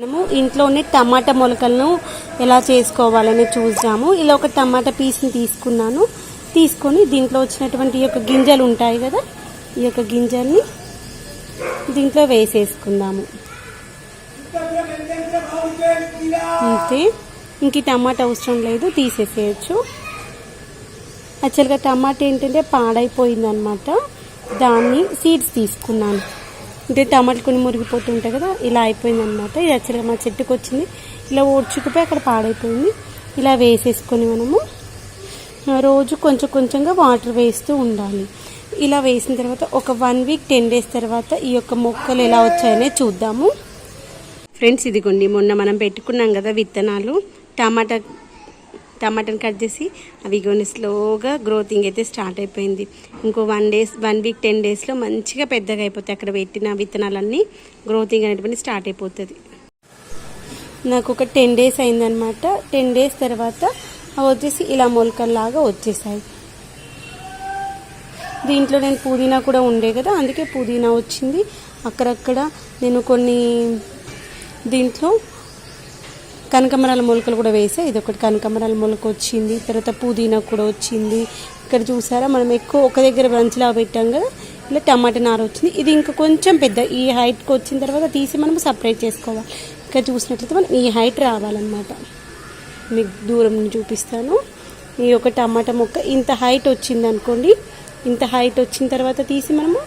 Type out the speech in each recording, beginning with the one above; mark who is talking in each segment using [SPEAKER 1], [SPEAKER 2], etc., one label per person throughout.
[SPEAKER 1] మనము ఇంట్లోనే టమాటా మొలకలను ఎలా చేసుకోవాలని చూద్దాము. ఇలా ఒక టమాటా పీస్ని తీసుకొని దీంట్లో వచ్చినటువంటి ఈ యొక్క గింజలు ఉంటాయి కదా, ఈ యొక్క గింజల్ని దీంట్లో వేసేసుకుందాము. అంతే, ఇంక టమాటా అవసరం లేదు, తీసేసేయచ్చు. యాక్చువల్గా టమాటా ఏంటంటే పాడైపోయిందనమాట, దాన్ని సీడ్స్ తీసుకున్నాను. అంటే టమాటాలు కొన్ని మురిగిపోతుంటాయి కదా, ఇలా అయిపోయింది అనమాట. ఇది యాక్చువల్గా మా చెట్టుకు వచ్చింది, ఇలా ఓడ్చుకుపోయి అక్కడ పాడైపోయింది. ఇలా వేసేసుకొని మనము రోజు కొంచెం కొంచెంగా వాటర్ వేస్తూ ఉండాలి. ఇలా వేసిన తర్వాత ఒక 1 వీక్ 10 డేస్ తర్వాత ఈ యొక్క మొక్కలు ఎలా వచ్చాయనే చూద్దాము. ఫ్రెండ్స్, ఇదిగోండి మొన్న మనం పెట్టుకున్నాం కదా విత్తనాలు, టమాటాని కట్ చేసి అవి కొన్ని స్లోగా గ్రోతింగ్ అయితే స్టార్ట్ అయిపోయింది. ఇంకో 1 వీక్ 10 డేస్లో మంచిగా పెద్దగా అయిపోతాయి. అక్కడ పెట్టిన విత్తనాలన్నీ గ్రోతింగ్ అనేటువంటి స్టార్ట్ అయిపోతుంది. నాకు ఒక 10 డేస్ అయిందనమాట. 10 డేస్ తర్వాత అవి వచ్చేసి ఇలా మొలకల్లాగా వచ్చేసాయి. దీంట్లో నేను పుదీనా కూడా ఉండే కదా, అందుకే పుదీనా వచ్చింది. అక్కడక్కడ నేను కొన్ని దీంట్లో కనకమరాల మొలకలు కూడా వేసా. ఇది ఒకటి కనకమరాల మొలక వచ్చింది, తర్వాత పుదీనా కూడా వచ్చింది. ఇక్కడ చూసారా, మనం ఎక్కువ ఒక దగ్గర బంచ్లా పెట్టాం కదా, ఇలా టమాటా నార వచ్చింది. ఇది ఇంకా కొంచెం పెద్ద ఈ హైట్కి వచ్చిన తర్వాత తీసి మనం సపరేట్ చేసుకోవాలి. ఇక్కడ చూసినట్లయితే మనం ఈ హైట్ రావాలన్నమాట. మీకు దూరం నుంచి చూపిస్తాను. ఈ యొక్క టమాటా మొక్క ఇంత హైట్ వచ్చింది అనుకోండి, ఇంత హైట్ వచ్చిన తర్వాత తీసి మనము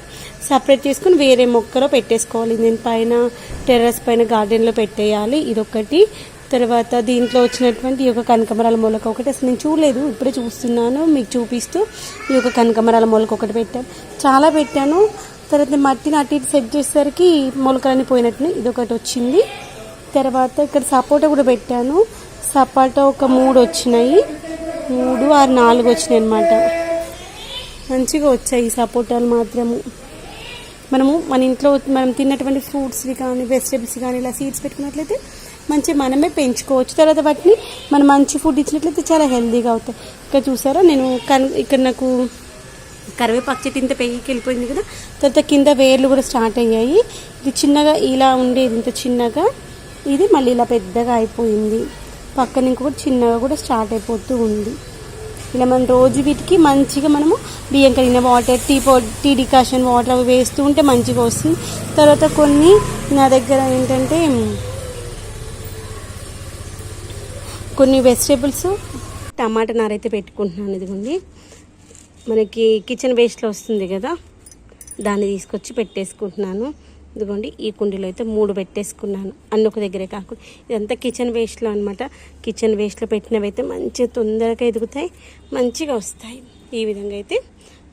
[SPEAKER 1] సపరేట్ చేసుకుని వేరే మొక్కలో పెట్టేసుకోవాలి. నేను పైన టెర్రస్ పైన గార్డెన్లో పెట్టేయాలి. ఇదొకటి. తర్వాత దీంట్లో వచ్చినటువంటి ఈ యొక్క కనకమరాల మొలక ఒకటి, అసలు నేను చూడలేదు, ఇప్పుడే చూస్తున్నాను మీకు చూపిస్తూ. ఈ యొక్క కనకమరాల మొలక ఒకటి పెట్టాను, చాలా పెట్టాను. తర్వాత మట్టిని అటు ఇటు సెట్ చేసేసరికి మొలకలన్నీ పోయినట్టు ఇదొకటి వచ్చింది. తర్వాత ఇక్కడ సపోటా కూడా పెట్టాను. సపోటా ఒక 3 వచ్చినాయి, 3 or 4 వచ్చినాయి అనమాట. మంచిగా వచ్చాయి ఈ సపోటాలు మాత్రము. మనము మన ఇంట్లో మనం తిన్నటువంటి ఫ్రూట్స్వి కానీ వెజిటేబుల్స్ కానీ ఇలా సీడ్స్ పెట్టుకున్నట్లయితే మంచిగా మనమే పెంచుకోవచ్చు. తర్వాత వాటిని మనం మంచి ఫుడ్ ఇచ్చినట్లయితే చాలా హెల్తీగా అవుతాయి. ఇక్కడ చూసారా, నేను ఇక్కడ నాకు కరివేపాకు చెట్టు ఇంత పెరిగికి వెళ్ళిపోయింది కదా, తర్వాత కింద వేర్లు కూడా స్టార్ట్ అయ్యాయి. ఇది చిన్నగా ఇలా ఉండేది, ఇంత చిన్నగా, ఇది మళ్ళీ ఇలా పెద్దగా అయిపోయింది. పక్కన ఇంకొకటి చిన్నగా కూడా స్టార్ట్ అయిపోతూ ఉంది. ఇలా మనం రోజు వీటికి మంచిగా మనము బియ్యం కడిగిన వాటర్, టీ డికాషన్ వాటర్ అవి వేస్తూ ఉంటే మంచిగా వస్తుంది. తర్వాత కొన్ని నా దగ్గర ఏంటంటే కొన్ని వెజిటేబుల్స్ టమాటా నార అయితే పెట్టుకుంటున్నాను. ఇదిగోండి, మనకి కిచెన్ వేస్ట్లో వస్తుంది కదా, దాన్ని తీసుకొచ్చి పెట్టేసుకుంటున్నాను. ఇదిగోండి, ఈ కుండీలో అయితే 3 పెట్టేసుకున్నాను, అన్ని ఒక దగ్గరే కాకుండా. ఇదంతా కిచెన్ వేస్ట్లో అనమాట. కిచెన్ వేస్ట్లో పెట్టినవి అయితే మంచిగా తొందరగా ఎదుగుతాయి, మంచిగా వస్తాయి. ఈ విధంగా అయితే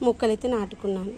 [SPEAKER 1] మొక్కలు అయితే నాటుకున్నాను.